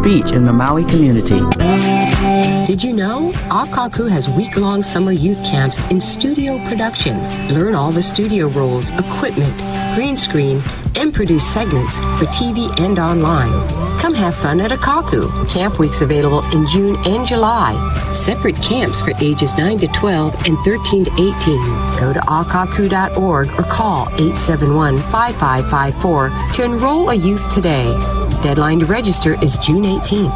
speech in the Maui community. Did you know Akaku has week-long summer youth camps in studio production? Learn all the studio roles, equipment, green screen, and produce segments for TV and online. Come have fun at Akaku. Camp weeks available in June and July. Separate camps for ages 9 to 12 and 13 to 18. Go to akaku.org or call 871-5554 to enroll a youth today. Deadline to register is June 18th.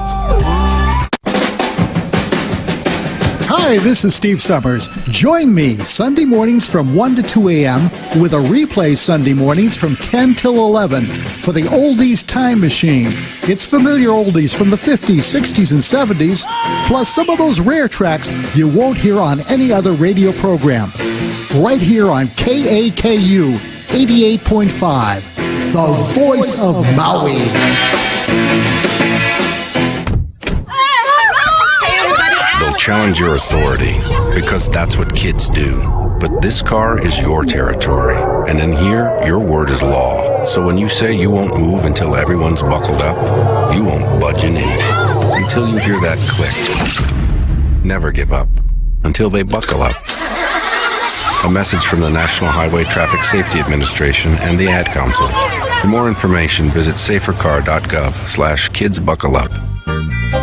Hi, this is Steve Summers. Join me Sunday mornings from 1 to 2 a.m. with a replay Sunday mornings from 10 till 11 for the Oldies Time Machine. It's familiar oldies from the 50s, 60s, and 70s, plus some of those rare tracks you won't hear on any other radio program. Right here on KAKU 88.5, the voice of Maui. Challenge your authority, because that's what kids do. But this car is your territory, and in here, your word is law. So when you say you won't move until everyone's buckled up, you won't budge an inch until you hear that click. Never give up until they buckle up. A message from the National Highway Traffic Safety Administration and the Ad Council. For more information, visit safercar.gov/kidsbuckleup.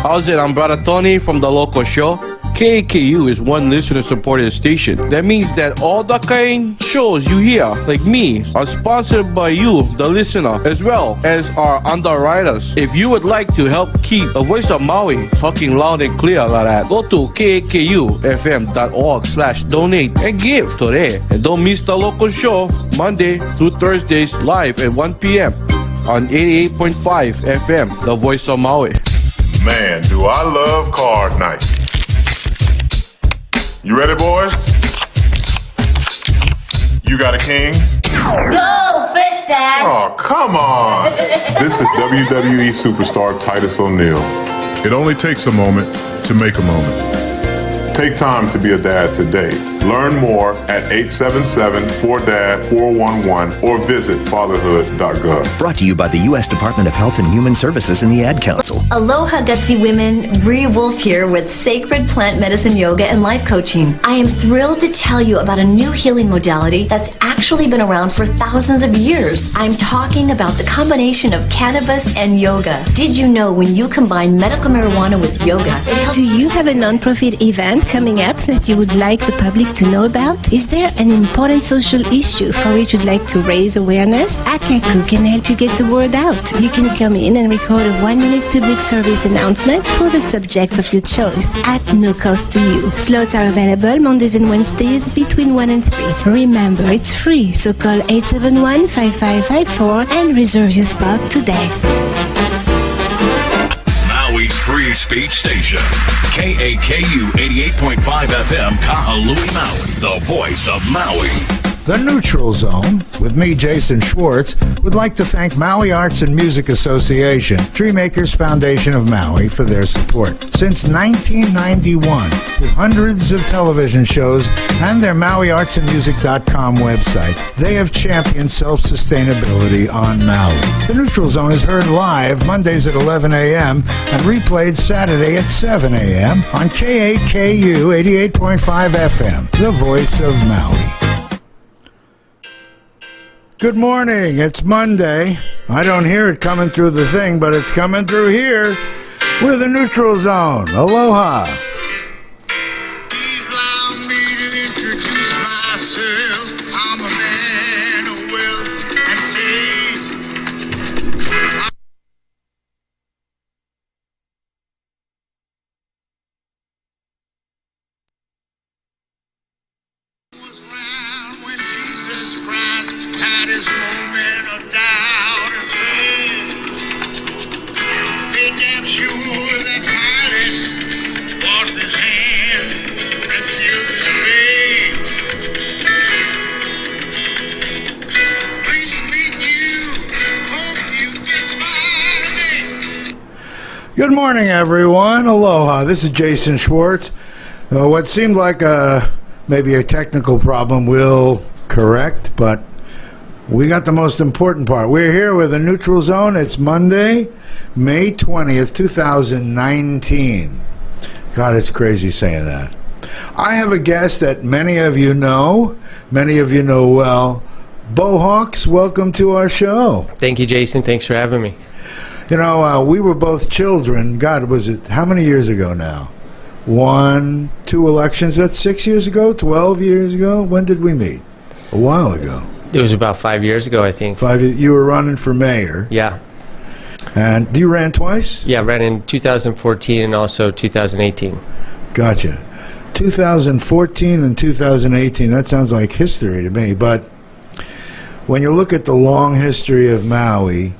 How's it? I'm Brother Tony from the local show. KAKU is one listener-supported station. That means that all the kind shows you hear, like me, are sponsored by you, the listener, as well as our underwriters. If you would like to help keep the voice of Maui talking loud and clear like that, go to kakufm.org/donate and give today. And don't miss the local show Monday through Thursdays live at 1 p.m. on 88.5 FM, the voice of Maui. Man, do I love card night. You ready, boys? You got a king? Go, fish dad! Oh, come on! This is WWE superstar Titus O'Neil. It only takes a moment to make a moment. Take time to be a dad today. Learn more at 877-4DAD-411 or visit fatherhood.gov. Brought to you by the U.S. Department of Health and Human Services and the Ad Council. Aloha Gutsy Women, Bree Wolf here with Sacred Plant Medicine Yoga and Life Coaching. I am thrilled to tell you about a new healing modality that's actually been around for thousands of years. I'm talking about the combination of cannabis and yoga. Did you know when you combine medical marijuana with yoga, it helps... Do you have a non-profit event coming up that you would like the public to know about? Is there an important social issue for which you'd like to raise awareness? Akaku can help you get the word out. You can come in and record a 1-minute public service announcement for the subject of your choice at no cost to you. Slots are available Mondays and Wednesdays between 1 and 3. Remember, it's free, so call 871-5554 and reserve your spot today. Maui's free speech station. KAKU 88.5 FM, Kahului, Maui, the voice of Maui. The Neutral Zone, with me, Jason Schwartz, would like to thank Maui Arts and Music Association, Treemakers Foundation of Maui, for their support. Since 1991, with hundreds of television shows and their MauiArtsandMusic.com website, they have championed self-sustainability on Maui. The Neutral Zone is heard live Mondays at 11 a.m. and replayed Saturday at 7 a.m. on KAKU 88.5 FM, the voice of Maui. Good morning. It's Monday. I don't hear it coming through the thing, but it's coming through here. We're the Neutral Zone. Aloha. Good morning, everyone. Aloha. This is Jason Schwartz. What seemed like maybe a technical problem will correct, but We got the most important part. We're here with a Neutral Zone. It's Monday, May 20th, 2019. God, it's crazy saying that. I have a guest that many of you know well. Bo Hawks, welcome to our show. Thank you, Jason. Thanks for having me. You know, we were both children. God, was it, how many years ago now? 1, 2 elections. That's 6 years ago, 12 years ago. When did we meet? A while ago. It was about 5 years ago, I think. You were running for mayor. Yeah. And you ran twice? Yeah, ran in 2014 and also 2018. Gotcha. 2014 and 2018, that sounds like history to me. But when you look at the long history of Maui,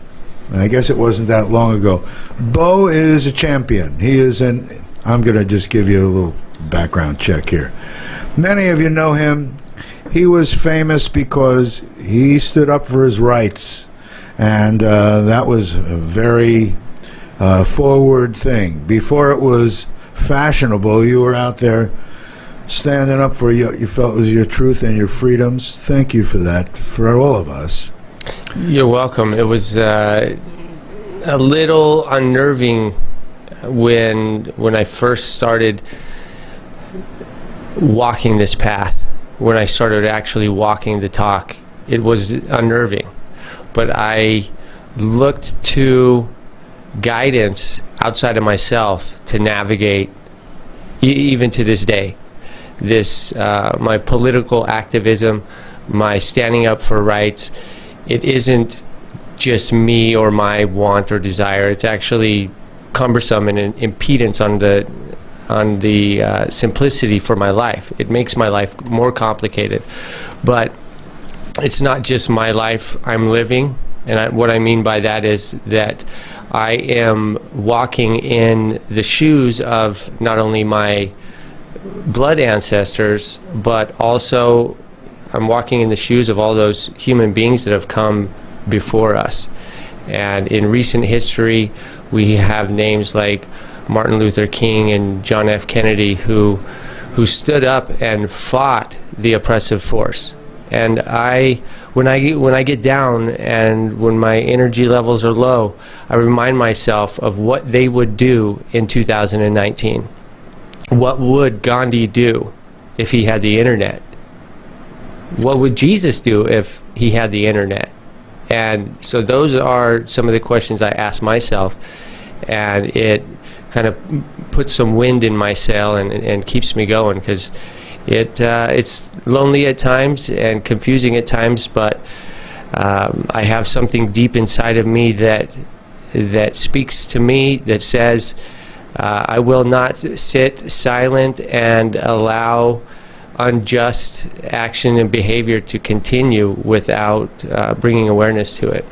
and I guess it wasn't that long ago, Bo is a champion. He is I'm going to just give you a little background check here. Many of you know him. He was famous because he stood up for his rights, and that was a very forward thing. Before it was fashionable, you were out there standing up for you felt was your truth and your freedoms. Thank you for that, for all of us. You're welcome. It was a little unnerving when I first started walking this path, when I started actually walking the talk. It was unnerving, but I looked to guidance outside of myself to navigate even to this day. This my political activism, my standing up for rights, it isn't just me or my want or desire. It's actually cumbersome and an impedance on the simplicity for my life. It makes my life more complicated. But it's not just my life I'm living, and what I mean by that is that I am walking in the shoes of not only my blood ancestors, but also I'm walking in the shoes of all those human beings that have come before us. And in recent history, we have names like Martin Luther King and John F. Kennedy who stood up and fought the oppressive force. And when I get down and when my energy levels are low, I remind myself of what they would do in 2019. What would Gandhi do if he had the internet? What would Jesus do if he had the internet? And so those are some of the questions I ask myself, and it kind of puts some wind in my sail and keeps me going, because it's lonely at times and confusing at times, but I have something deep inside of me that speaks to me, that says I will not sit silent and allow unjust action and behavior to continue without bringing awareness to it.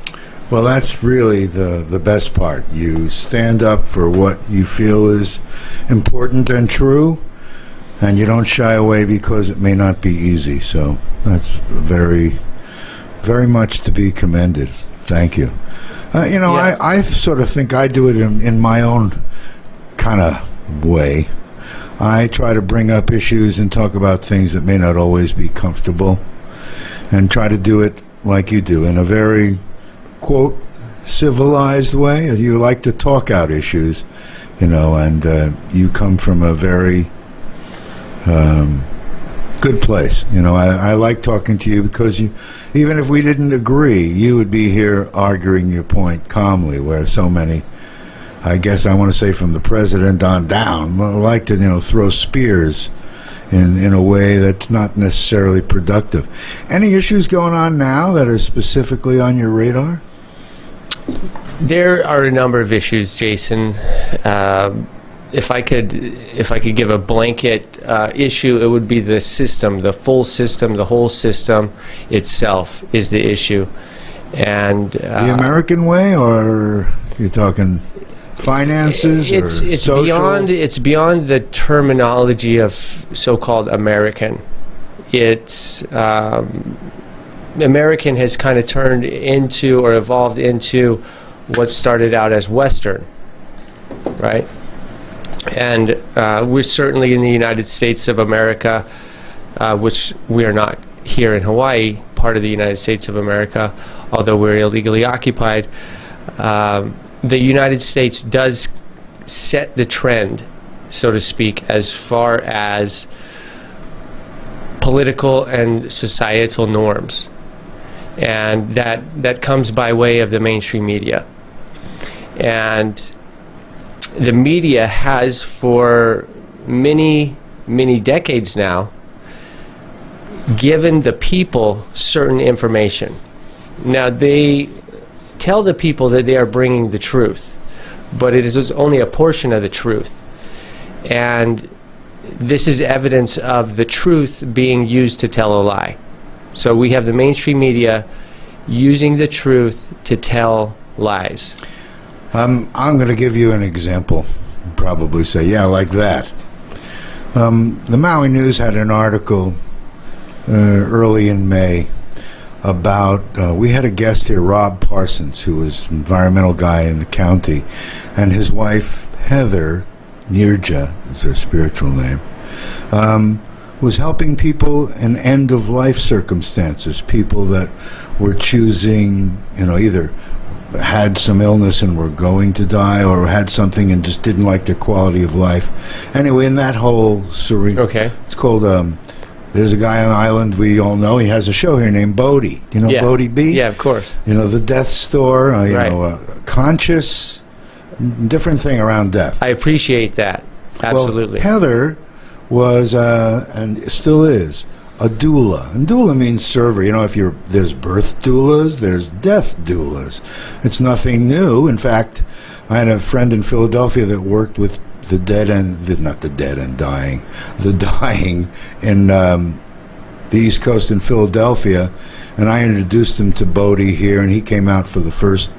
Well, that's really the best part. You stand up for what you feel is important and true, and you don't shy away because it may not be easy. So that's very, very much to be commended. Thank you. Yeah. I sort of think I do it in my own kind of way. I try to bring up issues and talk about things that may not always be comfortable, and try to do it like you do, in a very, quote, civilized way. You like to talk out issues, and you come from a very good place. I like talking to you because even if we didn't agree, you would be here arguing your point calmly, where so many, I guess I want to say from the president on down, like to throw spears in a way that's not necessarily productive. Any issues going on now that are specifically on your radar? There are a number of issues, Jason. If I could give a blanket issue, it would be the system, the full system, the whole system itself is the issue. And the American way, or you're talking finances? It's social? It's beyond the terminology of so-called American. It's American has kind of turned into or evolved into what started out as Western, right? And we're certainly in the United States of America, which we are not here in Hawaii, part of the United States of America, although we're illegally occupied. The United States does set the trend, so to speak, as far as political and societal norms. And that comes by way of the mainstream media. And the media has, for many, many decades now, given the people certain information. Now, they tell the people that they are bringing the truth, but it is only a portion of the truth. And this is evidence of the truth being used to tell a lie. So we have the mainstream media using the truth to tell lies. I'm going to give you an example. Probably say, yeah, like that. The Maui News had an article early in May about, we had a guest here, Rob Parsons, who was an environmental guy in the county, and his wife, Heather Nirja, is her spiritual name, was helping people in end-of-life circumstances, people that were choosing, either had some illness and were going to die, or had something and just didn't like their quality of life. Anyway, in that whole serene... Okay. It's called... there's a guy on the island we all know. He has a show here named Bodhi. Do you know Bodhi B? Yeah, of course. The death store, conscious, different thing around death. I appreciate that. Absolutely. Well, Heather was, and still is, a doula. And doula means server. There's birth doulas, there's death doulas. It's nothing new. In fact, I had a friend in Philadelphia that worked with the dying in the East Coast in Philadelphia, and I introduced him to Bodhi here, and he came out for the first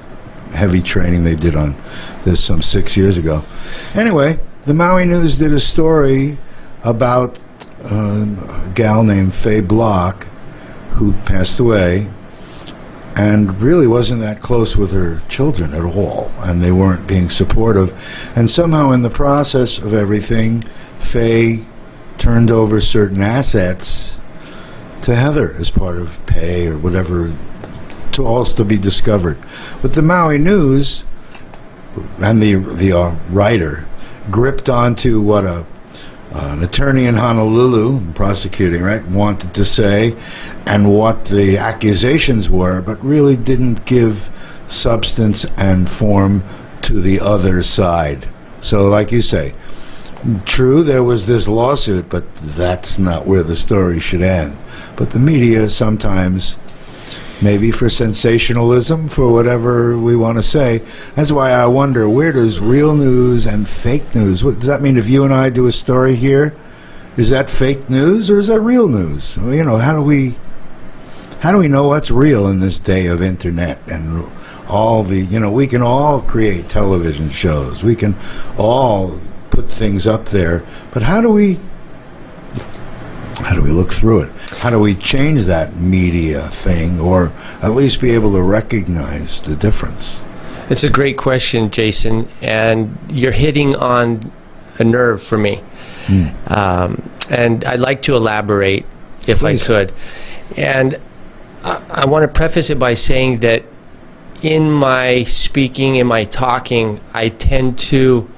heavy training they did on this some 6 years ago. Anyway, the Maui News did a story about a gal named Faye Block, who passed away and really wasn't that close with her children at all, and they weren't being supportive. And somehow in the process of everything, Faye turned over certain assets to Heather as part of pay or whatever, to also be discovered. But the Maui News and the writer gripped onto what an attorney in Honolulu, prosecuting, wanted to say, and what the accusations were, but really didn't give substance and form to the other side. So, like you say, true, there was this lawsuit, but that's not where the story should end. But the media sometimes, maybe for sensationalism, for whatever we want to say. That's why I wonder, where does real news and fake news, what does that mean? If you and I do a story here, is that fake news or is that real news? How do we know what's real in this day of internet and all the, we can all create television shows, we can all put things up there, but how do we look through it? How do we change that media thing, or at least be able to recognize the difference? It's a great question, Jason, and you're hitting on a nerve for me. And I'd like to elaborate, if Please. I could. And I want to preface it by saying that in my speaking, in my talking, I tend to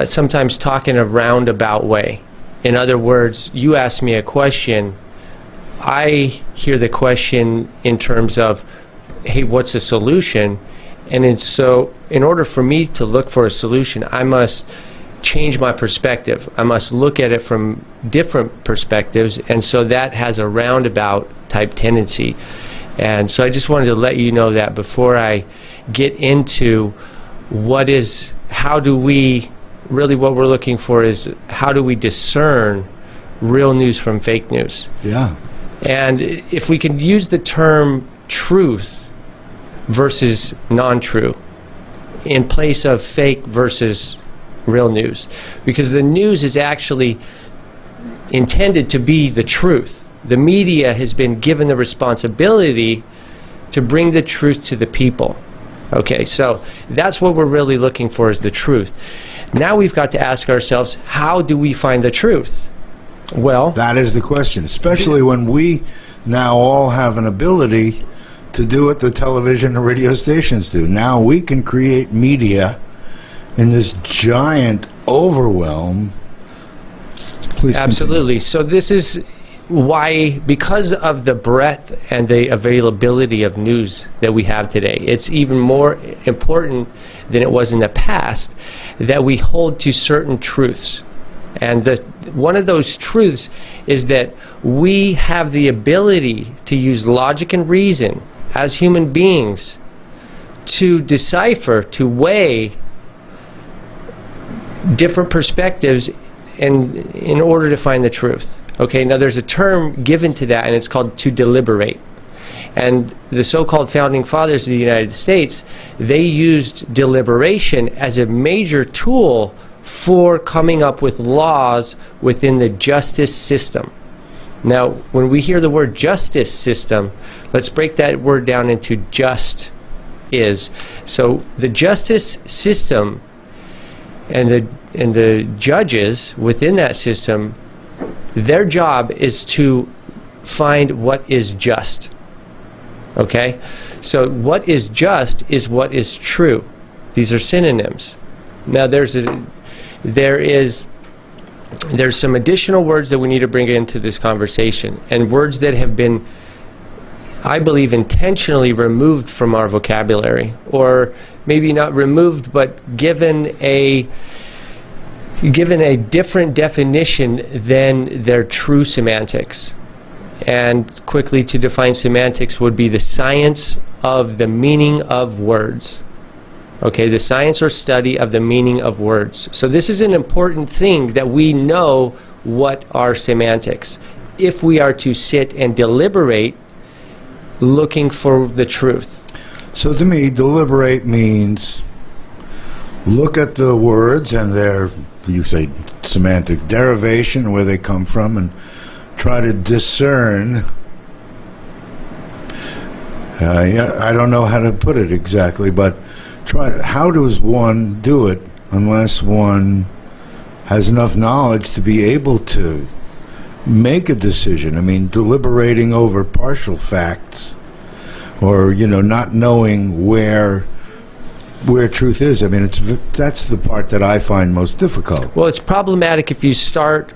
sometimes talk in a roundabout way. In other words, you ask me a question, I hear the question in terms of, hey, what's the solution? And so in order for me to look for a solution, I must change my perspective. I must look at it from different perspectives, and so that has a roundabout type tendency. And so I just wanted to let you know that before I get into how do we, really what we're looking for is how do we discern real news from fake news? Yeah. And if we can use the term truth versus non-true in place of fake versus real news, because the news is actually intended to be the truth. The media has been given the responsibility to bring the truth to the people. Okay, so that's what we're really looking for, is the truth. Now we've got to ask ourselves, how do we find the truth? Well, that is the question, especially when we now all have an ability to do what the television and radio stations do. Now we can create media in this giant overwhelm. Please absolutely. So this is why, because of the breadth and the availability of news that we have today, it's even more important than it was in the past that we hold to certain truths. And one of those truths is that we have the ability to use logic and reason as human beings to decipher, to weigh different perspectives in order to find the truth. Okay, now there's a term given to that, and it's called to deliberate. And the so-called founding fathers of the United States, they used deliberation as a major tool for coming up with laws within the justice system. Now, when we hear the word justice system, let's break that word down into just is. So the justice system and the judges within that system, their job is to find what is just. Okay? So what is just is what is true. These are synonyms. Now there's some additional words that we need to bring into this conversation, and words that have been, I believe, intentionally removed from our vocabulary, or maybe not removed, but given a different definition than their true semantics. And quickly, to define semantics would be the science of the meaning of words. Okay, the science or study of the meaning of words. So this is an important thing, that we know what are semantics, if we are to sit and deliberate looking for the truth. So to me, deliberate means look at the words and their, you say, semantic derivation, where they come from, and try to discern. I don't know how to put it exactly, but how does one do it unless one has enough knowledge to be able to make a decision? I mean, deliberating over partial facts, or not knowing where truth is. I mean, that's the part that I find most difficult. Well, it's problematic if you start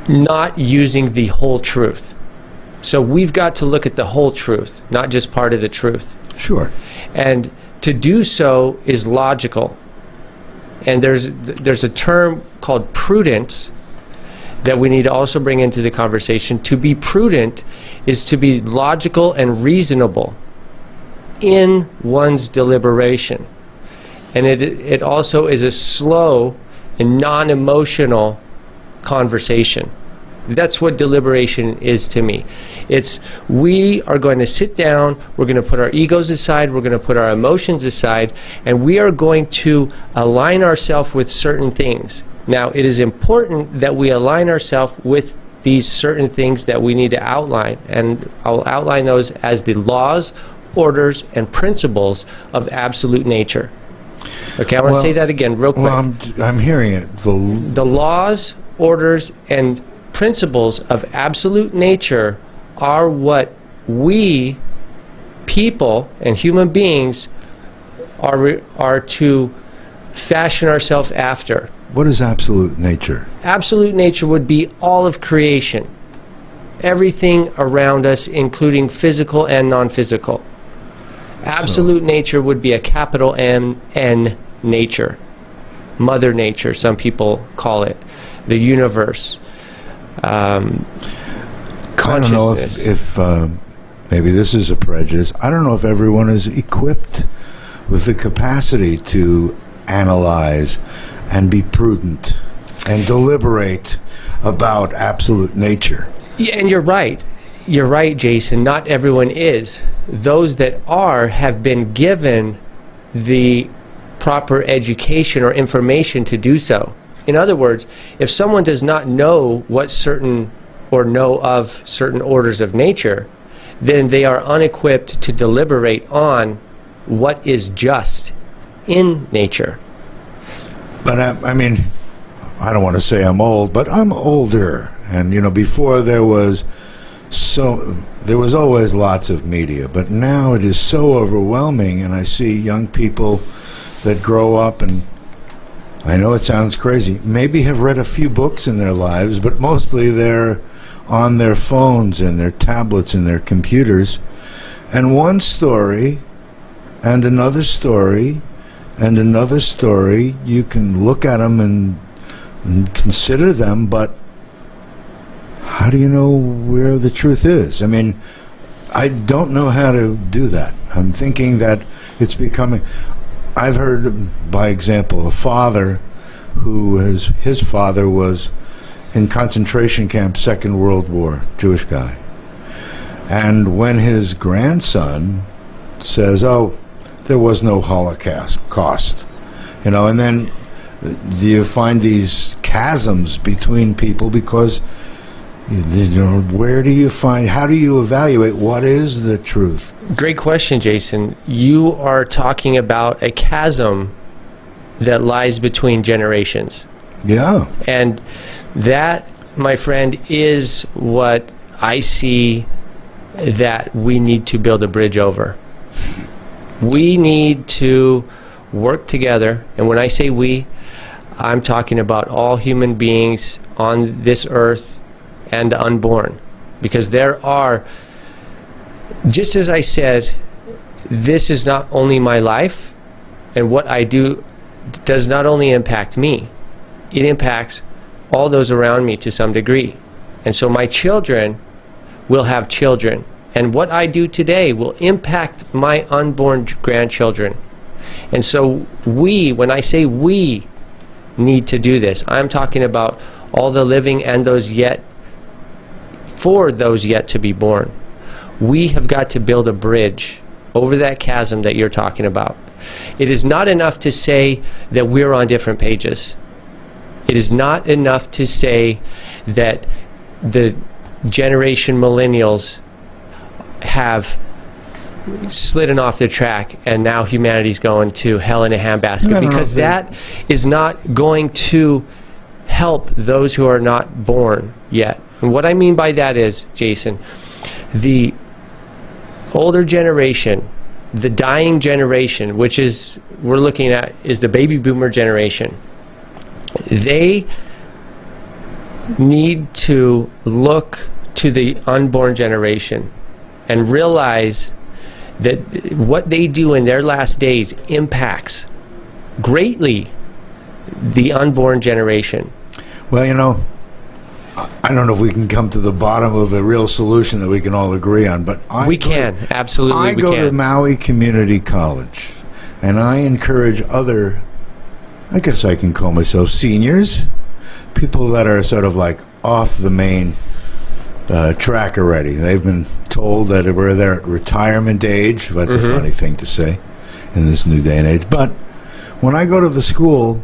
not using the whole truth. So we've got to look at the whole truth, not just part of the truth. Sure. And to do so is logical. And there's a term called prudence that we need to also bring into the conversation. To be prudent is to be logical and reasonable in one's deliberation. And it also is a slow and non-emotional conversation. That's what deliberation is to me. We are going to sit down, we're going to put our egos aside, we're going to put our emotions aside, and we are going to align ourselves with certain things. Now, it is important that we align ourselves with these certain things that we need to outline, and I'll outline those as the laws, orders, and principles of absolute nature. Okay, I want to say that again real quick. Well, I'm hearing it. The laws, orders, and principles of absolute nature are what we, people and human beings, are to fashion ourselves after. What is absolute nature? Absolute nature would be all of creation. Everything around us, including physical and non-physical. Absolute nature would be a capital N, nature. Mother Nature, some people call it. The universe. Consciousness. I don't know if maybe this is a prejudice. I don't know if everyone is equipped with the capacity to analyze and be prudent and deliberate about absolute nature. Yeah, and you're right. You're right, Jason. Not everyone is. Those that are have been given the proper education or information to do so. In other words, if someone does not know know of certain orders of nature, then they are unequipped to deliberate on what is just in nature. But I mean, I don't want to say I'm old, but I'm older. And, before there was always lots of media, but now it is so overwhelming, and I see young people that grow up, and I know it sounds crazy, maybe have read a few books in their lives, but mostly they're on their phones and their tablets and their computers, and one story and another story and another story, you can look at them and consider them, but how do you know where the truth is? I mean, I don't know how to do that. I'm thinking that it's becoming... I've heard, by example, a father his father was in concentration camp, Second World War, Jewish guy. And when his grandson says, oh, there was no Holocaust, and then you find these chasms between people because, where do you find, how do you evaluate what is the truth? Great question, Jason. You are talking about a chasm that lies between generations. Yeah. And that, my friend, is what I see that we need to build a bridge over. We need to work together, and when I say we, I'm talking about all human beings on this earth and the unborn, because there are, just as I said, this is not only my life, and what I do does not only impact me, it impacts all those around me to some degree. And so my children will have children, and what I do today will impact my unborn grandchildren. And so we, when I say we need to do this, I'm talking about all the living and those yet, for those yet to be born. We have got to build a bridge over that chasm that you're talking about. It is not enough to say that we're on different pages. It is not enough to say that the generation millennials have slidden off the track and now humanity's going to hell in a handbasket, because that is not going to help those who are not born yet. And what I mean by that is, Jason, the older generation, the dying generation, which is, we're looking at, is the baby boomer generation. They need to look to the unborn generation and realize that what they do in their last days impacts greatly the unborn generation. Well, I don't know if we can come to the bottom of a real solution that we can all agree on, but we can. Absolutely, I go to Maui Community College, and I encourage other, I guess I can call myself seniors, people that are sort of like off the main track already. They've been told that we're there at retirement age. That's a funny thing to say in this new day and age. But when I go to the school,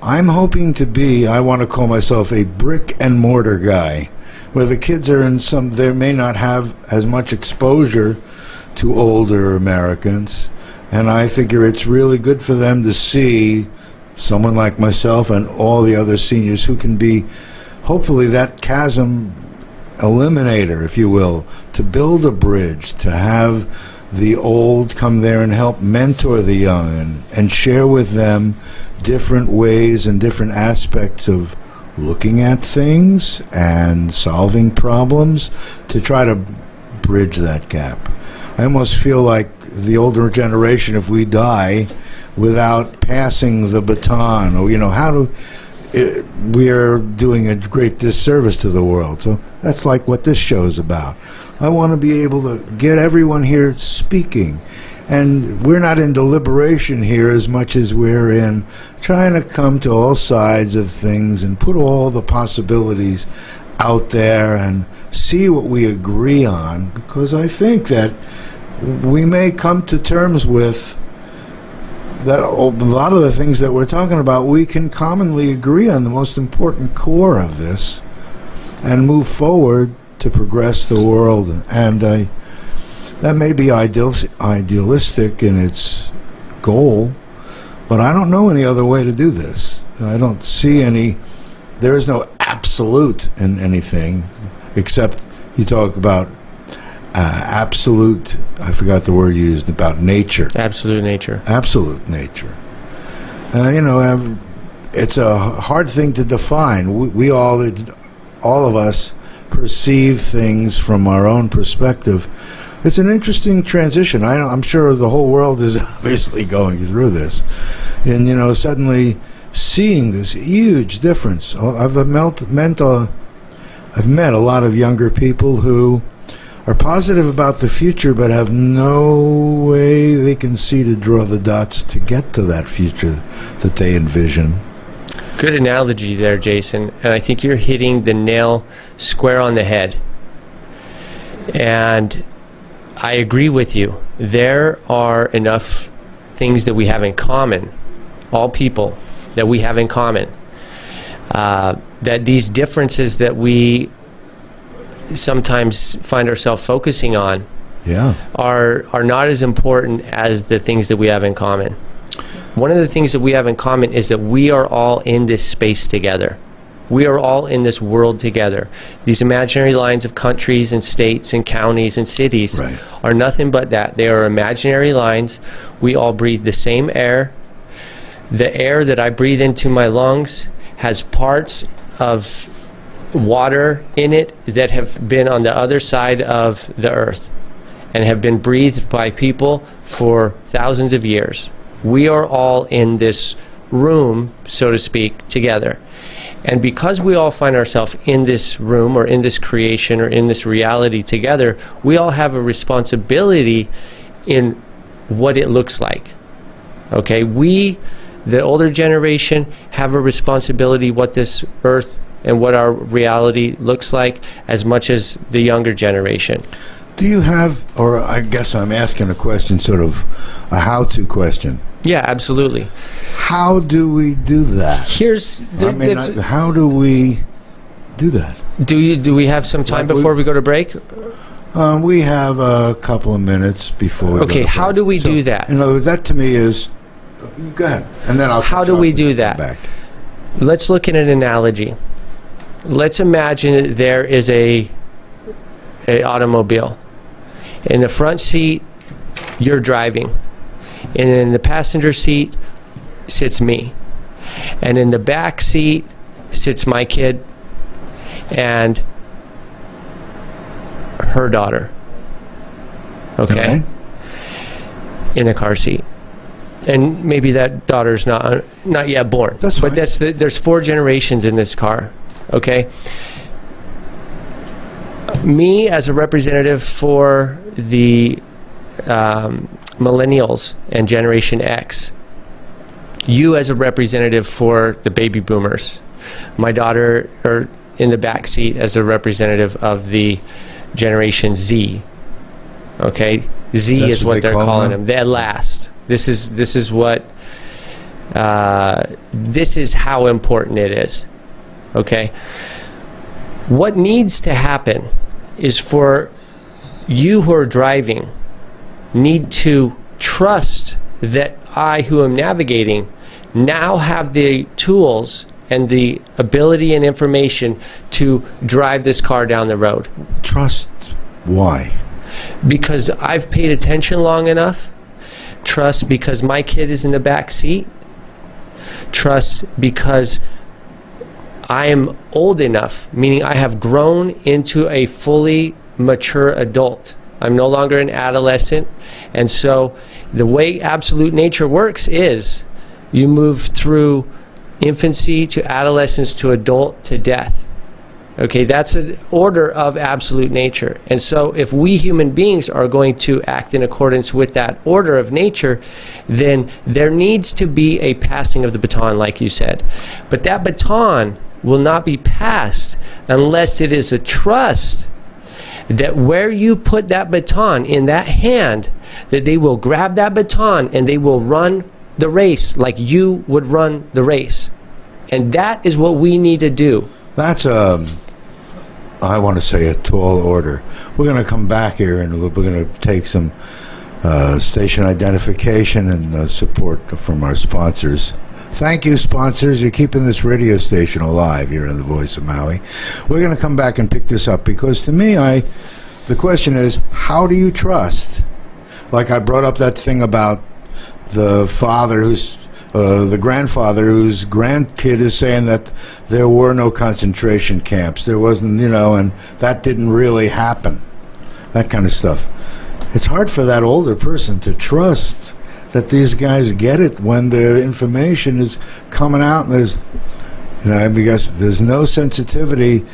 I'm hoping to be, I want to call myself a brick and mortar guy, where the kids are in some, they may not have as much exposure to older Americans, and I figure it's really good for them to see someone like myself and all the other seniors who can be, hopefully, that chasm eliminator, if you will, to build a bridge, to have the old come there and help mentor the young and share with them different ways and different aspects of looking at things and solving problems to try to bridge that gap. I almost feel like the older generation, if we die without passing the baton, or we are doing a great disservice to the world. So that's like what this show is about. I want to be able to get everyone here speaking. And we're not in deliberation here as much as we're in trying to come to all sides of things and put all the possibilities out there and see what we agree on, because I think that we may come to terms with that a lot of the things that we're talking about, we can commonly agree on the most important core of this and move forward to progress the world. And that may be idealistic in its goal, but I don't know any other way to do this. I don't see any there is no absolute in anything, except you talk about absolute, I forgot the word used, about nature. Absolute nature. Absolute nature. It's a hard thing to define. We all of us perceive things from our own perspective. It's an interesting transition. I'm sure the whole world is obviously going through this. And, suddenly seeing this huge difference. I've met a lot of younger people who are positive about the future but have no way they can see to draw the dots to get to that future that they envision. Good analogy there, Jason. And I think you're hitting the nail square on the head. And I agree with you. There are enough things that we have in common, all people, that we have in common, that these differences that we sometimes find ourselves focusing on are not as important as the things that we have in common. One of the things that we have in common is that we are all in this space together. We are all in this world together. These imaginary lines of countries and states and counties and cities are nothing but that. They are imaginary lines. We all breathe the same air. The air that I breathe into my lungs has parts of water in it that have been on the other side of the earth and have been breathed by people for thousands of years. We are all in this room, so to speak, together. And because we all find ourselves in this room or in this creation or in this reality together, we all have a responsibility in what it looks like. Okay, we, the older generation, have a responsibility what this earth and what our reality looks like as much as the younger generation. Do you have, or I guess I'm asking a question, sort of a how-to question. Yeah, absolutely. How do we do that? How do we do that? Do we have some time before we go to break? We have a couple of minutes before we go to break. How do we do that? In other words, that to me is, go ahead, and then I'll How do we do that? Back. Let's look at an analogy. Let's imagine that there is a automobile. In the front seat, you're driving. And in the passenger seat sits me. And in the back seat sits my kid and her daughter. Okay? In the car seat. And maybe that daughter's not yet born. That's fine. But there's 4 generations in this car. Okay? Me as a representative for the millennials and Generation X. You as a representative for the baby boomers. My daughter are in the back seat as a representative of the Generation Z. Okay? Z That's is what they're calling them. At last. This is how important it is. Okay? What needs to happen is for you who are driving need to trust that I, who am navigating, now have the tools and the ability and information to drive this car down the road. Trust why? Because I've paid attention long enough. Trust because my kid is in the back seat. Trust because I am old enough, meaning I have grown into a fully mature adult. I'm no longer an adolescent. And so the way absolute nature works is you move through infancy to adolescence to adult to death. Okay, that's an order of absolute nature. And so if we human beings are going to act in accordance with that order of nature, then there needs to be a passing of the baton, like you said. But that baton will not be passed unless it is a trust that where you put that baton in that hand, that they will grab that baton and they will run the race like you would run the race. And that is what we need to do. That's I want to say a tall order. We're going to come back here and we're going to take some station identification and support from our sponsors. Thank you, sponsors. You're keeping this radio station alive here on The Voice of Maui. We're going to come back and pick this up because to me, the question is, how do you trust? Like I brought up that thing about the father the grandfather whose grandkid is saying that there were no concentration camps. There wasn't, and that didn't really happen. That kind of stuff. It's hard for that older person to trust that these guys get it when the information is coming out and there's, because there's no sensitivity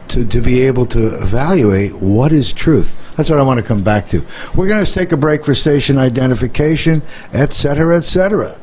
to be able to evaluate what is truth. That's what I want to come back to. We're going to take a break for station identification, et cetera, et cetera.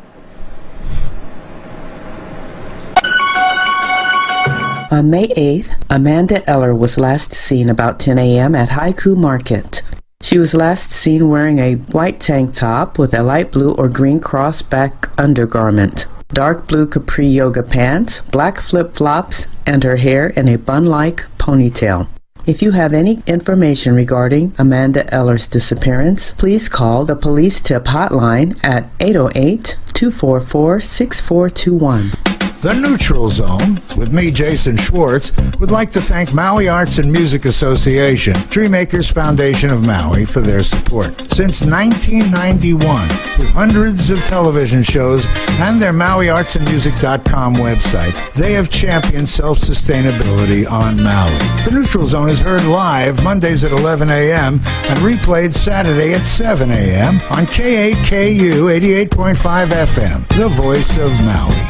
On May 8th, Amanda Eller was last seen about 10 a.m. at Haiku Market. She was last seen wearing a white tank top with a light blue or green crossback undergarment, dark blue capri yoga pants, black flip-flops, and her hair in a bun-like ponytail. If you have any information regarding Amanda Eller's disappearance, please call the police tip hotline at 808-244-6421. The Neutral Zone, with me, Jason Schwartz, would like to thank Maui Arts and Music Association, Dreammakers Foundation of Maui, for their support. Since 1991, with hundreds of television shows and their MauiArtsandMusic.com website, they have championed self-sustainability on Maui. The Neutral Zone is heard live Mondays at 11 a.m. and replayed Saturday at 7 a.m. on KAKU 88.5 FM, the voice of Maui.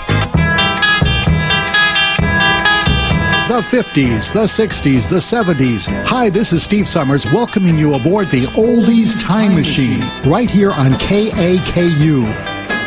The 50s, the 60s, the 70s. Hi, this is Steve Summers welcoming you aboard the Oldies Time Machine right here on KAKU.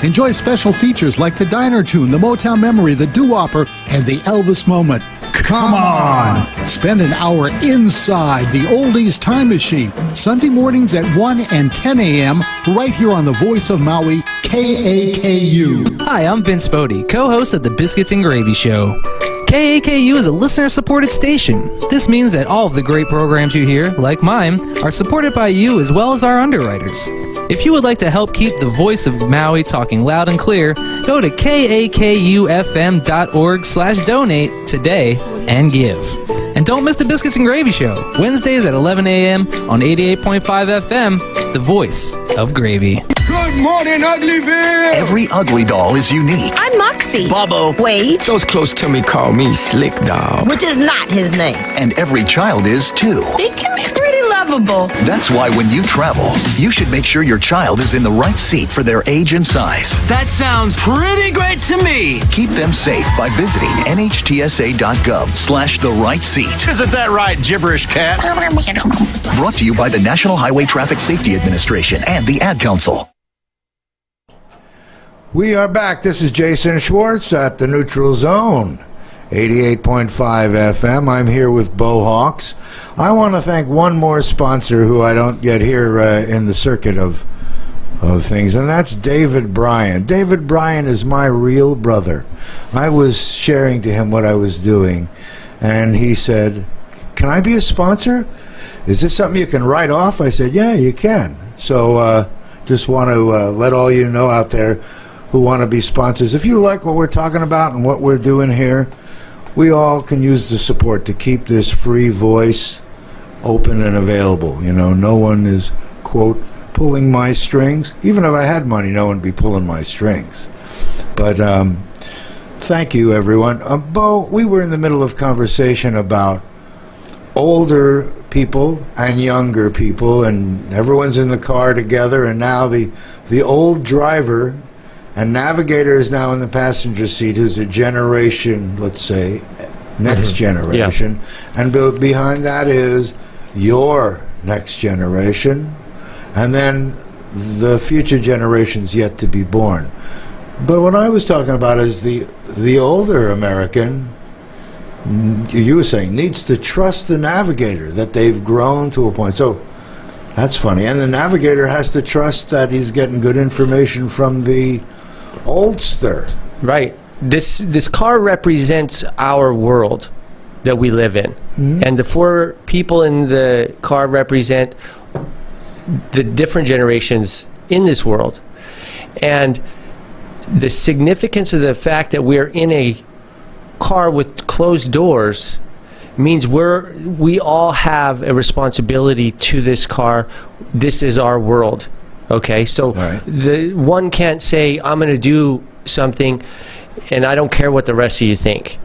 Enjoy special features like the Diner Tune, the Motown Memory, the Doo-Wopper, and the Elvis Moment. Come on! Spend an hour inside the Oldies Time Machine, Sunday mornings at 1 and 10 a.m. right here on the Voice of Maui, KAKU. Hi, I'm Vince Fodi, co-host of the Biscuits and Gravy Show. KAKU is a listener-supported station. This means that all of the great programs you hear, like mine, are supported by you as well as our underwriters. If you would like to help keep the voice of Maui talking loud and clear, go to kakufm.org/donate today and give. And don't miss the Biscuits and Gravy Show, Wednesdays at 11 a.m. on 88.5 FM, the voice of gravy. Good morning, Uglyville! Every ugly doll is unique. I'm Moxie. Bubble. Wade. Those close to me call me Slick Dog. Which is not his name. And every child is, too. They can be pretty lovable. That's why when you travel, you should make sure your child is in the right seat for their age and size. That sounds pretty great to me. Keep them safe by visiting nhtsa.gov/the right seat. Isn't that right, gibberish cat? Brought to you by the National Highway Traffic Safety Administration and the Ad Council. We are back. This is Jason Schwartz at the Neutral Zone, 88.5 FM. I'm here with Bo Hawks. I want to thank one more sponsor who I don't yet hear in the circuit of things, and that's David Bryan. David Bryan is my real brother. I was sharing to him what I was doing, and he said, "Can I be a sponsor? Is this something you can write off?" I said, "Yeah, you can." So just want to let all you know out there who want to be sponsors, if you like what we're talking about and what we're doing here, we all can use the support to keep this free voice open and available. No one is, quote, pulling my strings. Even if I had money, no one would be pulling my strings. But thank you, everyone. Bo, we were in the middle of conversation about older people and younger people, and everyone's in the car together, and now the old driver and navigator is now in the passenger seat, who's a generation, let's say, next generation. Yeah. And behind that is your next generation, and then the future generations yet to be born. But what I was talking about is the older American, you were saying, needs to trust the navigator, that they've grown to a point. So that's funny. And the navigator has to trust that he's getting good information from the oldster. Right. This car represents our world that we live in. Mm-hmm. And the four people in the car represent the different generations in this world. And the significance of the fact that we're in a car with closed doors means we all have a responsibility to this car. This is our world. Okay, so the one can't say, I'm going to do something and I don't care what the rest of you think.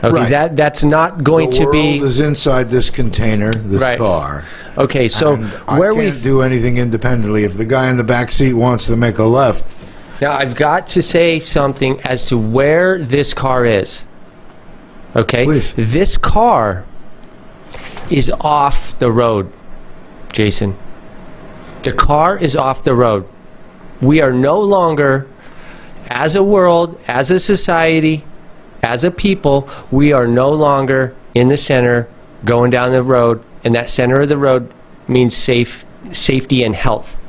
Okay, that's not going to be... The world is inside this container, this car. Okay, so where I can't do anything independently. If the guy in the back seat wants to make a left... Now, I've got to say something as to where this car is. Okay? Please. This car is off the road, Jason. The car is off the road. We are no longer, as a world, as a society, as a people, we are no longer in the center going down the road, and that center of the road means safety and health.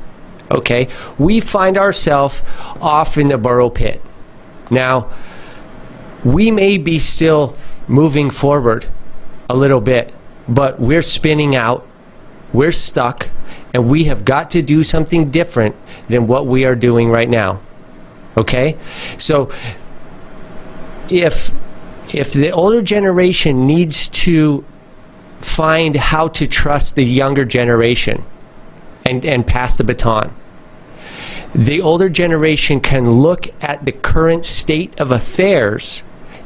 Okay? We find ourselves off in the burrow pit. Now, we may be still moving forward a little bit, but we're spinning out, we're stuck, and we have got to do something different than what we are doing right now. Okay? So, if the older generation needs to find how to trust the younger generation and pass the baton, the older generation can look at the current state of affairs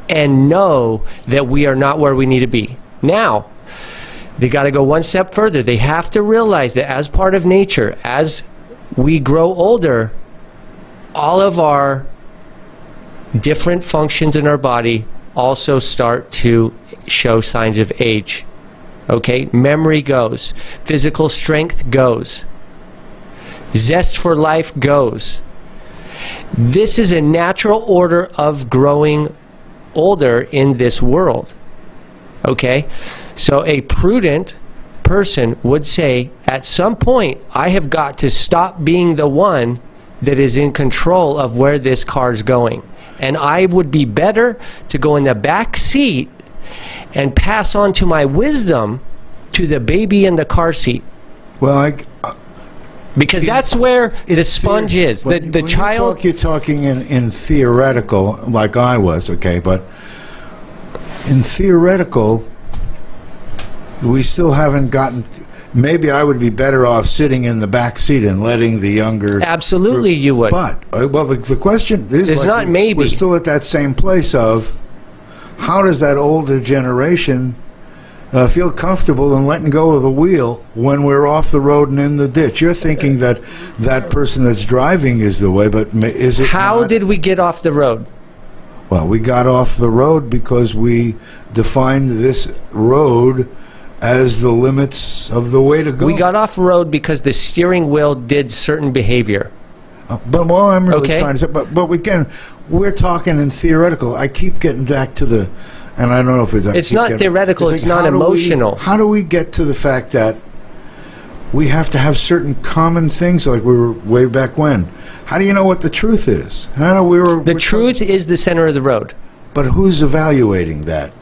and know that we are not where we need to be. Now, they got to go one step further. They have to realize that as part of nature, as we grow older, all of our different functions in our body also start to show signs of age. Okay? Memory goes. Physical strength goes. Zest for life goes. This is a natural order of growing older in this world. Okay? So a prudent person would say, at some point, I have got to stop being the one that is in control of where this car is going. And I would be better to go in the back seat and pass on to my wisdom to the baby in the car seat. Well, because that's where the sponge is. The child... You're talking in theoretical, like I was, okay, but in theoretical, we still haven't gotten... Maybe I would be better off sitting in the back seat and letting the younger... Absolutely you would. But, well, the question is... It's not maybe. We're still at that same place of how does that older generation feel comfortable in letting go of the wheel when we're off the road and in the ditch? You're thinking that that person that's driving is the way, but is it How not? did we get off the road? Well, we got off the road because we defined this road as the limits of the way to go. We got off road because the steering wheel did certain behavior. But well, I'm really trying to say, but we're talking in theoretical. I keep getting back to the, and I don't know if it's not theoretical. It's not emotional. How do we get to the fact that we have to have certain common things like we were way back when? How do you know what the truth is? The truth is the center of the road. But who's evaluating that?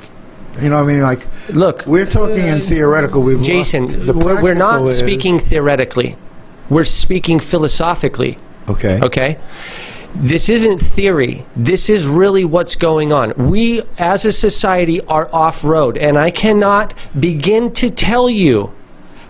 You know what I mean? Like, look, we're talking in theoretical. Jason, we're not speaking theoretically. We're speaking philosophically. Okay. Okay? This isn't theory. This is really what's going on. We, as a society, are off-road, and I cannot begin to tell you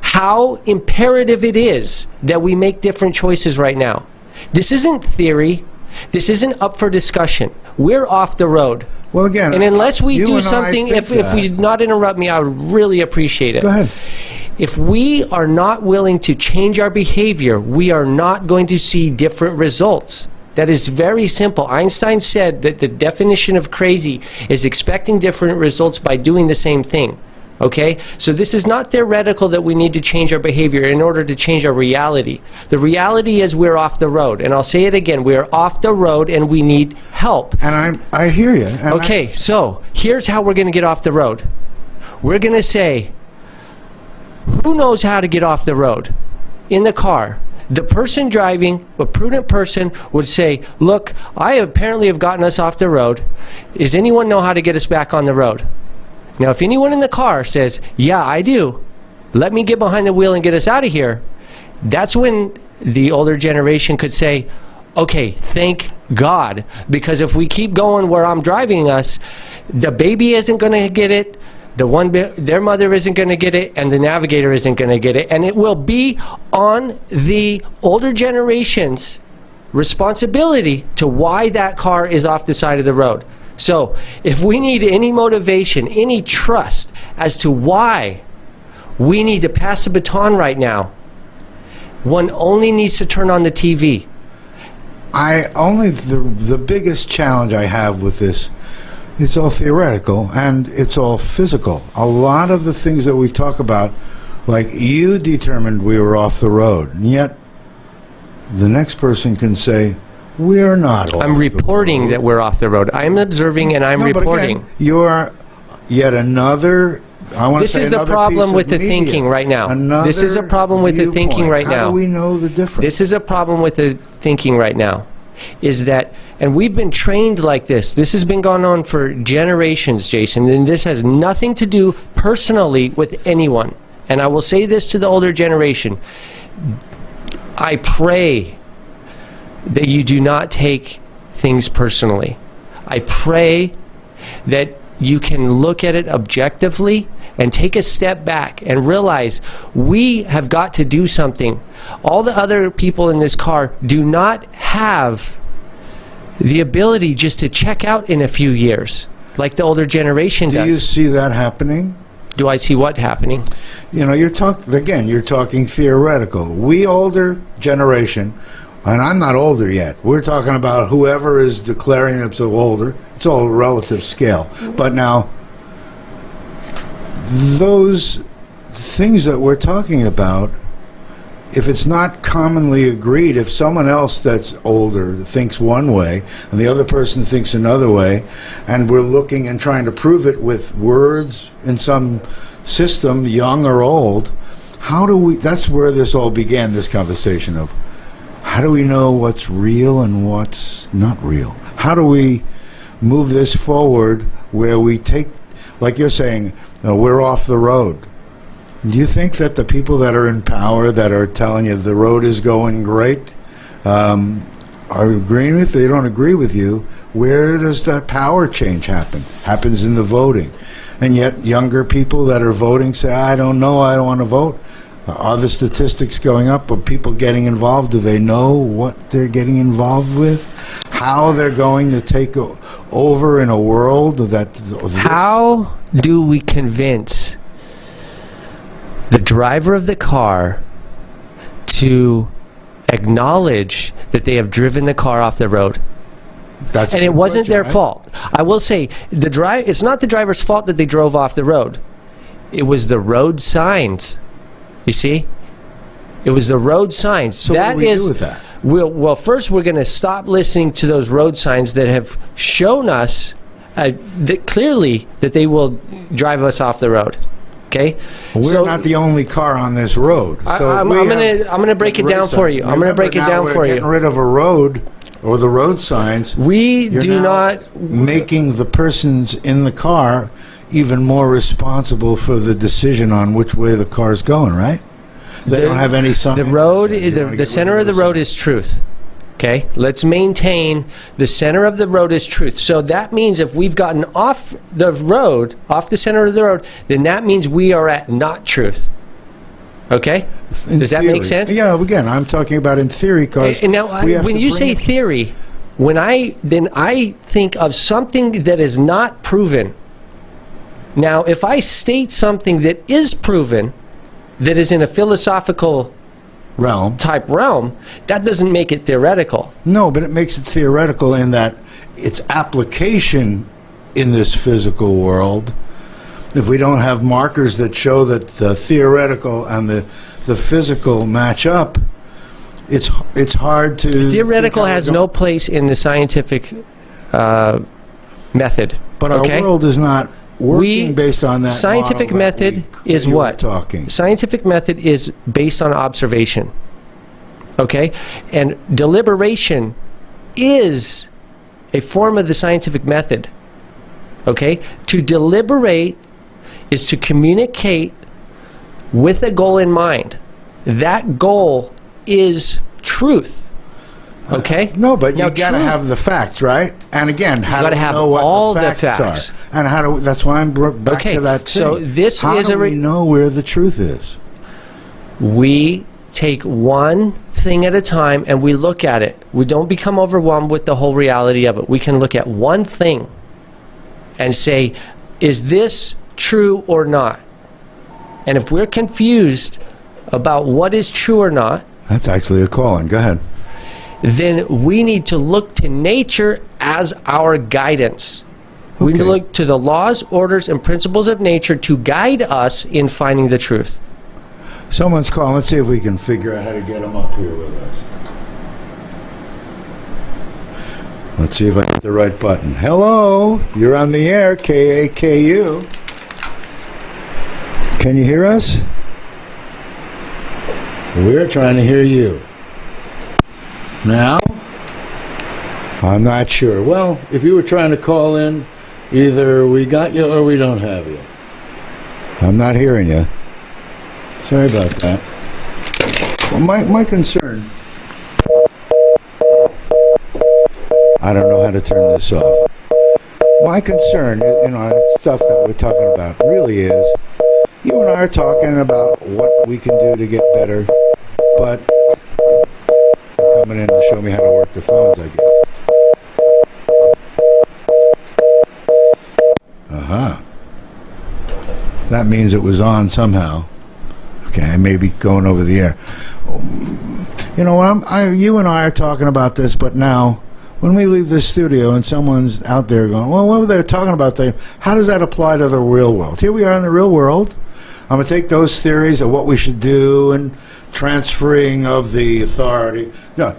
how imperative it is that we make different choices right now. This isn't theory. This isn't up for discussion. We're off the road. Well, again, and unless we do and something, if we not interrupt me, I would really appreciate it. Go ahead. If we are not willing to change our behavior, we are not going to see different results. That is very simple. Einstein said that the definition of crazy is expecting different results by doing the same thing. Okay? So this is not theoretical that we need to change our behavior in order to change our reality. The reality is we're off the road. And I'll say it again, we're off the road and we need help. And I hear you. Okay, so here's how we're going to get off the road. We're going to say, who knows how to get off the road? In the car. The person driving, a prudent person, would say, look, I apparently have gotten us off the road. Does anyone know how to get us back on the road? Now, if anyone in the car says, yeah, I do, let me get behind the wheel and get us out of here, that's when the older generation could say, Okay, thank God, because if we keep going where I'm driving us, the baby isn't going to get it, their mother isn't going to get it, and the navigator isn't going to get it, and it will be on the older generation's responsibility to why that car is off the side of the road. So if we need any motivation, any trust as to why we need to pass the baton right now, one only needs to turn on the TV. The biggest challenge I have with this, it's all theoretical and it's all physical. A lot of the things that we talk about, like you determined we were off the road, and yet the next person can say, we're not off I'm reporting that we're off the road. I'm observing and I'm reporting. But again, you're yet another... This is the problem with the thinking right now. This is a problem with the thinking right now. How do we know the difference? This is a problem with the thinking right now. Is that, and we've been trained like this. This has been going on for generations, Jason, and this has nothing to do personally with anyone. And I will say this to the older generation. I pray that you do not take things personally. I pray that you can look at it objectively and take a step back and realize we have got to do something. All the other people in this car do not have the ability just to check out in a few years like the older generation does. Do you see that happening? Do I see what happening? You know, you're talking theoretical. We older generation, and I'm not older yet. We're talking about whoever is declaring themselves older. It's all a relative scale. But now, those things that we're talking about, if it's not commonly agreed, if someone else that's older thinks one way and the other person thinks another way, and we're looking and trying to prove it with words in some system, young or old, how do we, that's where this all began, this conversation of how do we know what's real and what's not real? How do we move this forward where we take, like you're saying, we're off the road? Do you think that the people that are in power that are telling you the road is going great are agreeing with you? They don't agree with you. Where does that power change happen? Happens in the voting. And yet younger people that are voting say, I don't know, I don't want to vote. Are the statistics going up? Are people getting involved? Do they know what they're getting involved with? How they're going to take over in a world that... How do we convince the driver of the car to acknowledge that they have driven the car off the road? And it wasn't their fault. I will say, it's not the driver's fault that they drove off the road. It was the road signs. You see? It was the road signs. So what do we do with that? Well, first we're going to stop listening to those road signs that have shown us clearly that they will drive us off the road. Okay? We're not the only car on this road. So I'm going to break it down for you. I'm going to break it down for you. Getting rid of a road or the road signs. Making the persons in the car even more responsible for the decision on which way the car's going, right? They don't have any signs. The center of the road is truth. Okay? Let's maintain the center of the road is truth. So that means if we've gotten off the road, off the center of the road, then that means we are at not truth. Okay? Does that make sense? Yeah, again, I'm talking about in theory because... And now, when you say theory, then I think of something that is not proven. Now, if I state something that is proven, that is in a philosophical realm, that doesn't make it theoretical. No, but it makes it theoretical in that its application in this physical world, if we don't have markers that show that the theoretical and the physical match up, it's hard to... Theoretical has no place in the scientific method. But our world is not working based on that. Scientific method is what? Scientific method is based on observation. Okay? And deliberation is a form of the scientific method. Okay? To deliberate is to communicate with a goal in mind. That goal is truth. Okay? No, but you Now, got to true- have the facts, right? And again, how You do gotta we have know what all the the facts, facts. are? And how do that's why I'm back Okay, to that thing. so this how is do a we know where the truth is? We take one thing at a time and we look at it. We don't become overwhelmed with the whole reality of it. We can look at one thing and say, is this true or not? And if we're confused about what is true or not, That's actually a call-in. Go ahead. then we need to look to nature as our guidance. We need to look to the laws, orders, and principles of nature to guide us in finding the truth. Someone's calling. Let's see if we can figure out how to get them up here with us. Let's see if I hit the right button. Hello, you're on the air, KAKU. Can you hear us? We're trying to hear you. Now? I'm not sure. Well, if you were trying to call in, either we got you or we don't have you. I'm not hearing you. Sorry about that. Well, my concern... I don't know how to turn this off. My concern, stuff that we're talking about really is, you and I are talking about what we can do to get better, but you're coming in to show me how to work the phones, I guess. That means it was on somehow. Okay, I may be going over the air. You know, you and I are talking about this, but now, when we leave this studio and someone's out there going, well, what were they talking about? How does that apply to the real world? Here we are in the real world. I'm going to take those theories of what we should do and transferring of the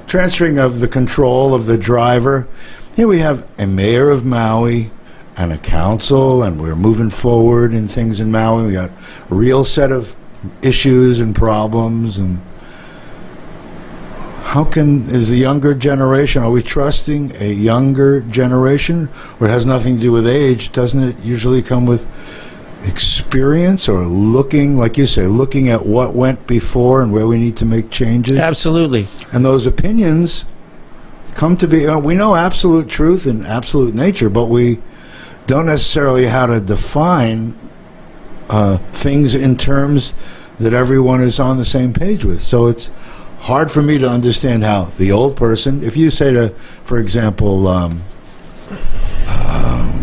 transferring of the control of the driver. Here we have a mayor of Maui and a council, and we're moving forward in things in Maui. We got a real set of issues and problems, and is the younger generation, are we trusting a younger generation? Or it has nothing to do with age? Doesn't it usually come with experience or looking, like you say, looking at what went before and where we need to make changes? Absolutely. And those opinions come to be, we know absolute truth and absolute nature, but we don't necessarily how to define things in terms that everyone is on the same page with. So it's hard for me to understand how the old person, if you say to, for example,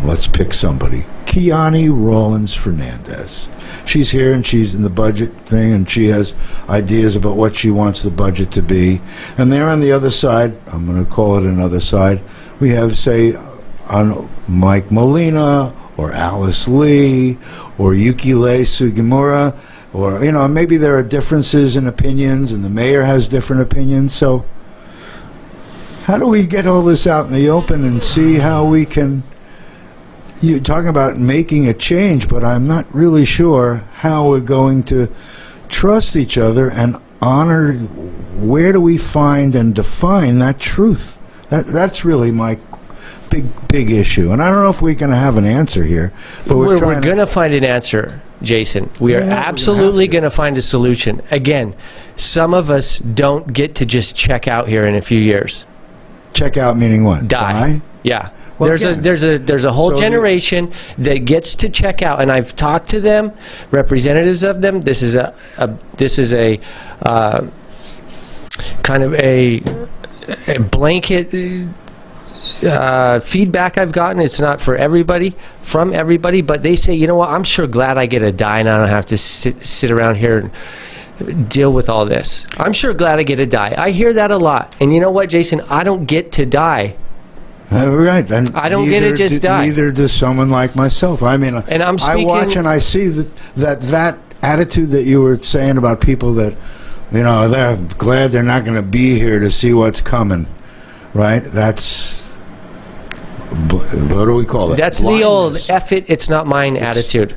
let's pick somebody, Kiani Rollins Fernandez. She's here and she's in the budget thing and she has ideas about what she wants the budget to be. And there on the other side, I'm going to call it another side, we have, say, on Mike Molina or Alice Lee or Yukile Sugimura, or, maybe there are differences in opinions and the mayor has different opinions. So how do we get all this out in the open and see how we can... You're talking about making a change, but I'm not really sure how we're going to trust each other and honor. Where do we find and define that truth? That's really my big issue. And I don't know if we're going to have an answer here. But we're going to find an answer, Jason. We are absolutely going to find a solution. Again, some of us don't get to just check out here in a few years. Check out meaning what? Die? Yeah. Well, there's a whole generation that gets to check out, and I've talked to them, representatives of them. This is a kind of a blanket feedback I've gotten. It's not for everybody, from everybody, but they say, you know what, I'm sure glad I get to die and I don't have to sit around here and deal with all this. I'm sure glad I get to die. I hear that a lot. And you know what, Jason, I don't get to die. Right, and I don't get to just die. Neither does someone like myself. I mean, and I'm speaking, I watch and I see that attitude that you were saying about people that, they're glad they're not going to be here to see what's coming, right? That's, what do we call it? That's blindness. The old F it, it's not mine attitude.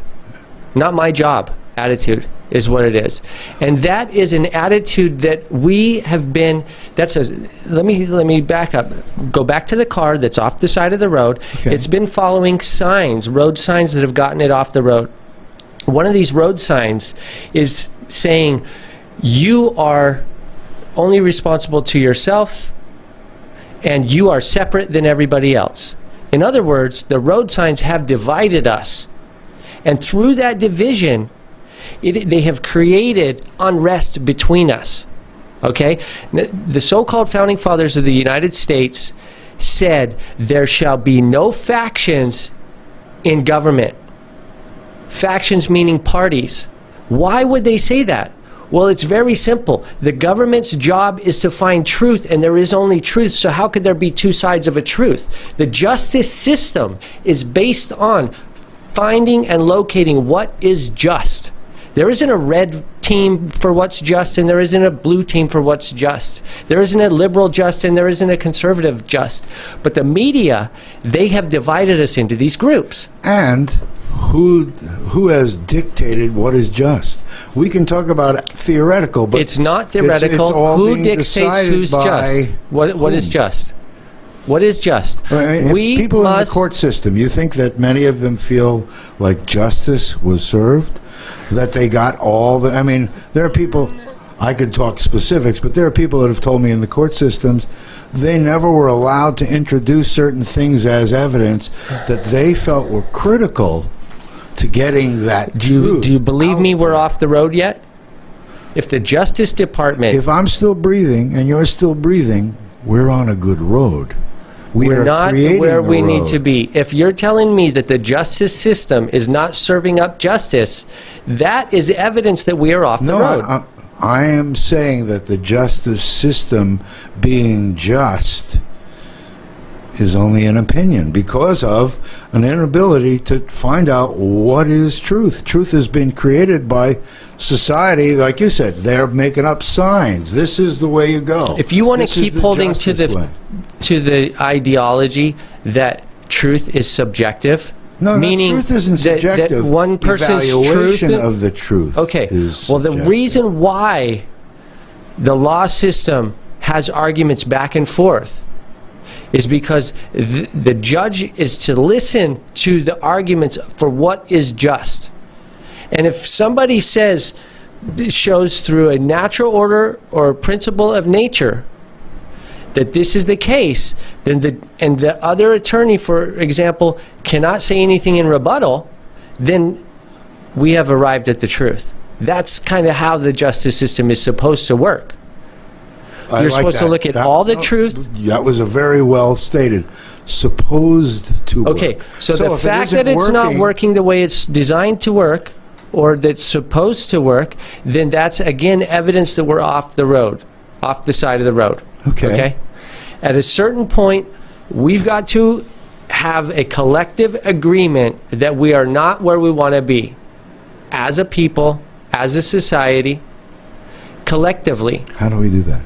Not my job attitude is what it is. And that is an attitude that we have been, let me back up. Go back to the car that's off the side of the road. Okay. It's been following signs, road signs that have gotten it off the road. One of these road signs is saying, you are only responsible to yourself and you are separate than everybody else. In other words, the road signs have divided us. And through that division, they have created unrest between us. Okay? The so-called founding fathers of the United States said there shall be no factions in government. Factions meaning parties. Why would they say that? Well, it's very simple. The government's job is to find truth, and there is only truth, so how could there be two sides of a truth? The justice system is based on finding and locating what is just. There isn't a red team for what's just, and there isn't a blue team for what's just. There isn't a liberal just, and there isn't a conservative just. But the media, they have divided us into these groups. And who has dictated what is just? We can talk about theoretical, but it's not theoretical. It's all who being dictates who's just? What is just? What is just? I mean, people in the court system, you think that many of them feel like justice was served? That they got all the... I mean, there are people... I could talk specifics, but there are people that have told me in the court systems they never were allowed to introduce certain things as evidence that they felt were critical to getting that truth. Do you believe me we're off the road yet? If the Justice Department... If I'm still breathing and you're still breathing, we're on a good road. We're not where we need to be. If you're telling me that the justice system is not serving up justice, that is evidence that we are off the road. I am saying that the justice system being just is only an opinion because of an inability to find out what is truth. Truth has been created by society. Like you said, they're making up signs. This is the way you go. If you want to keep holding to the ideology that truth is subjective, meaning truth isn't subjective. That one person's evaluation truth of the truth. Okay. Is well, the subjective. reason why the law system has arguments back and forth is because the judge is to listen to the arguments for what is just. And if somebody shows through a natural order or a principle of nature that this is the case, then the other attorney, for example, cannot say anything in rebuttal, then we have arrived at the truth. That's kind of how the justice system is supposed to work. You're supposed to look at all the truth. That was a very well stated. Supposed to work. Okay, so the fact that it's not working the way it's designed to work, or that's supposed to work, then that's again evidence that we're off the road, off the side of the road. Okay? At a certain point, we've got to have a collective agreement that we are not where we want to be as a people, as a society, collectively. How do we do that?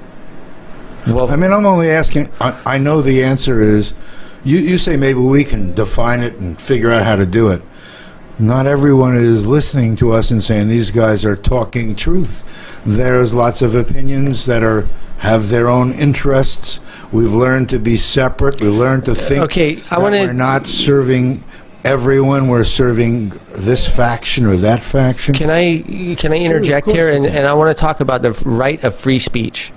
Well, I mean, I'm only asking. I know the answer is, you say maybe we can define it and figure out how to do it. Not everyone is listening to us and saying these guys are talking truth. There's lots of opinions that have their own interests. We've learned to be separate. We learned to think we're not serving everyone. We're serving this faction or that faction. Can I interject here? And I want to talk about the right of free speech.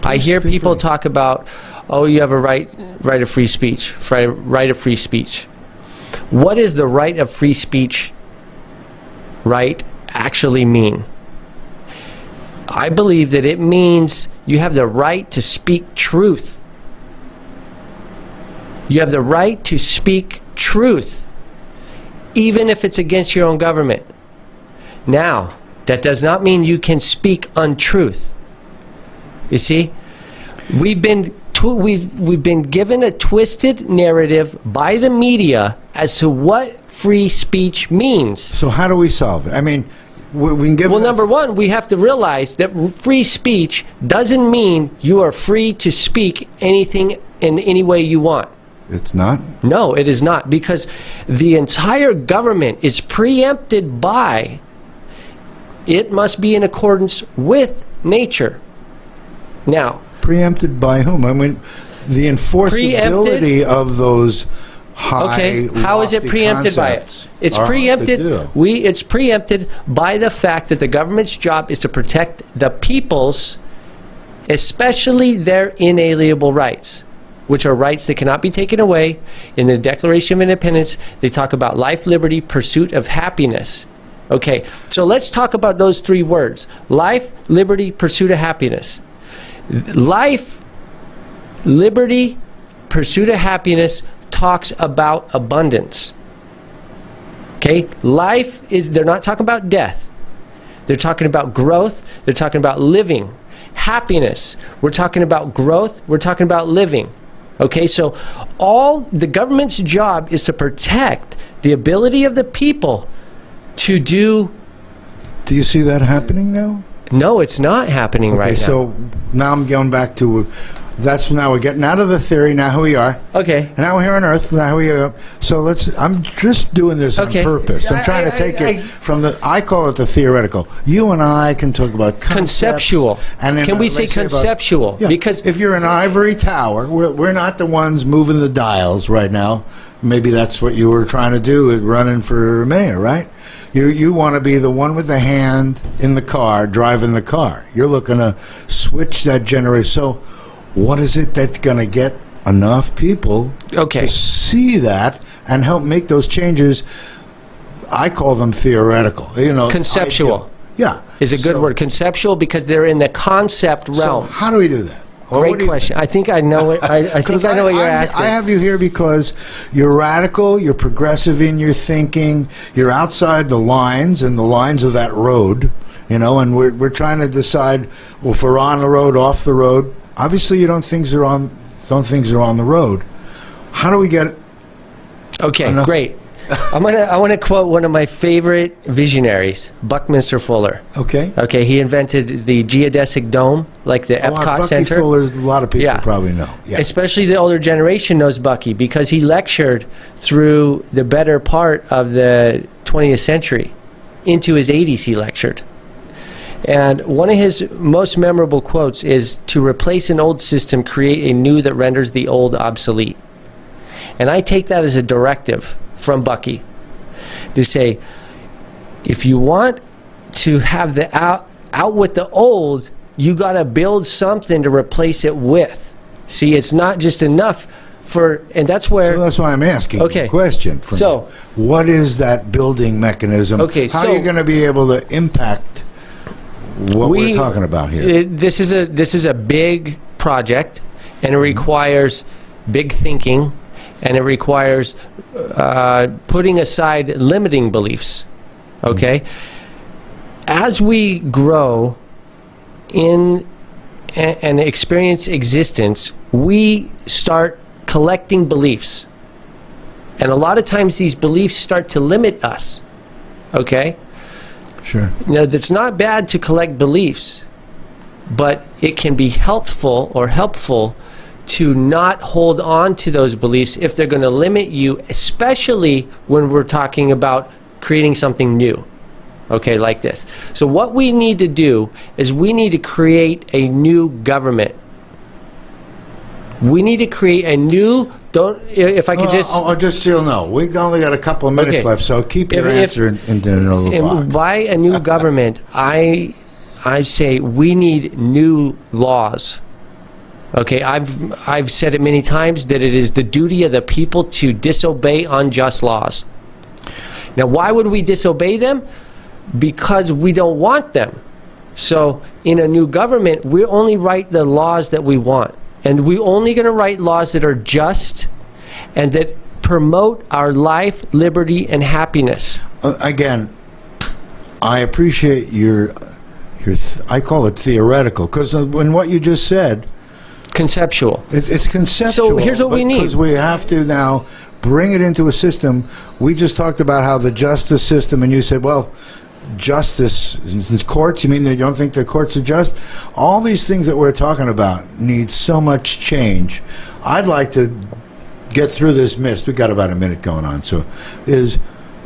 I hear people talk about, oh, you have a right of free speech, right of free speech. What does the right of free speech actually mean? I believe that it means you have the right to speak truth. You have the right to speak truth, even if it's against your own government. Now, that does not mean you can speak untruth. You see, we've been given a twisted narrative by the media as to what free speech means. So how do we solve it? I mean, we can give. Well, number one, we have to realize that free speech doesn't mean you are free to speak anything in any way you want. It's not? No, it is not, because the entire government is preempted by, it must be in accordance with nature. Now, preempted by whom? I mean, the enforceability of those high, how is it preempted by it? It's preempted. It's preempted by the fact that the government's job is to protect the people's, especially their inalienable rights. which are rights that cannot be taken away. In the Declaration of Independence, they talk about life, liberty, pursuit of happiness. Okay, so let's talk about those three words. Life, liberty, pursuit of happiness. Life, liberty, pursuit of happiness talks about abundance. Okay, life is, they're not talking about death. They're talking about growth. They're talking about living. Happiness, we're talking about growth. We're talking about living. Okay, so all the government's job is to protect the ability of the people to do. Do you see that happening now? No, it's not happening right now. So now I'm going back to, now we're getting out of the theory, now here we are. Okay. And now we're here on Earth, now we are. So I'm just doing this on purpose. I'm trying to take it from I call it the theoretical. You and I can talk about conceptual. And then, can we say conceptual? Because if you're in an ivory tower, we're not the ones moving the dials right now. Maybe that's what you were trying to do, running for mayor, right? You want to be the one with the hand in the car, driving the car. You're looking to switch that generation. So what is it that's going to get enough people to see that and help make those changes? I call them theoretical. Conceptual. Yeah. Is a good word. Conceptual, because they're in the concept realm. So how do we do that? Great question. I think I know it. I think I know what you're asking. I have you here because you're radical, you're progressive in your thinking, you're outside the lines and the lines of that road, and we're trying to decide, well, if we're on the road, off the road. Obviously, you don't think they're on the road. How do we get? Okay, great. I want to quote one of my favorite visionaries, Buckminster Fuller. Okay. He invented the geodesic dome, like the Epcot Center. Fuller, a lot of people probably know. Yeah. Especially the older generation knows Bucky because he lectured through the better part of the 20th century. Into his 80s, he lectured. And one of his most memorable quotes is, "To replace an old system, create a new that renders the old obsolete." And I take that as a directive from Bucky to say, if you want to have the out with the old, you got to build something to replace it with. See, it's not just enough and that's where. So that's why I'm asking the question. So, what is that building mechanism? Okay, how are you going to be able to impact what we're talking about here? This is a big project, and it requires big thinking. And it requires putting aside limiting beliefs, okay? As we grow in and experience existence, we start collecting beliefs. And a lot of times these beliefs start to limit us, okay? Sure. Now, it's not bad to collect beliefs, but it can be helpful to not hold on to those beliefs if they're going to limit you, especially when we're talking about creating something new, okay, like this. So what we need to do is we need to create a new government. We need to create a new, if I could just... just so you'll know, we only got a couple of minutes left, so keep your answer in the little box. By a new government, I say we need new laws. Okay, I've said it many times that it is the duty of the people to disobey unjust laws. Now, why would we disobey them? Because we don't want them. So, in a new government, we only write the laws that we want. And we're only going to write laws that are just and that promote our life, liberty, and happiness. Again, I appreciate your I call it theoretical, because when what you just said... Conceptual. It's conceptual. So here's what we need. Because we have to now bring it into a system. We just talked about how the justice system, and you said, well, justice, courts, you mean that you don't think the courts are just? All these things that we're talking about need so much change. I'd like to get through this mist. We've got about a minute going on. So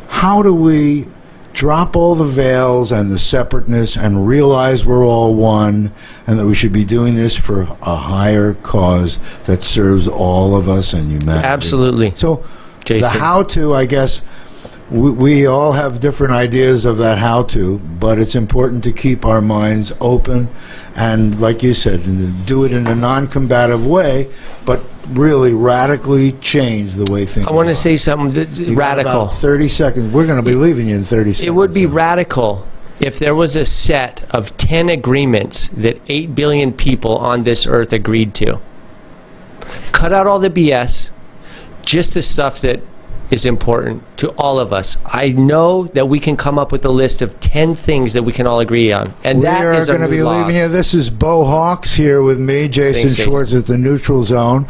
how do we drop all the veils and the separateness and realize we're all one, and that we should be doing this for a higher cause that serves all of us and humanity? Absolutely. So Jason, the how-to, I guess, we all have different ideas of that how-to, but it's important to keep our minds open and, like you said, do it in a non-combative way, but really radically change the way things I want are. to say something that's You got radical. about 30 seconds. We're going to be leaving you in 30 seconds. It would be radical if there was a set of 10 agreements that 8 billion people on this earth agreed to. Cut out all the BS, just the stuff that is important to all of us. I know that we can come up with a list of 10 things that we can all agree on. And that we are is going to be leaving you. This is Bo Hawks here with me, Jason Thanks, Schwartz at the Neutral Zone.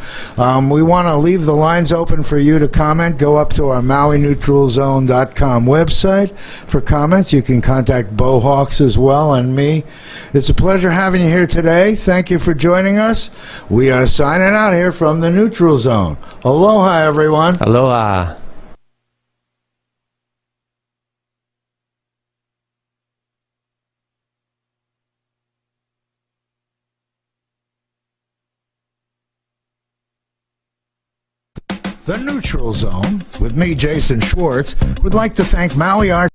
We want to leave the lines open for you to comment. Go up to our MauiNeutralZone.com website for comments. You can contact Bo Hawks as well and me. It's a pleasure having you here today. Thank you for joining us. We are signing out here from the Neutral Zone. Aloha, everyone. Aloha. The Neutral Zone, with me, Jason Schwartz, would like to thank Maui Arts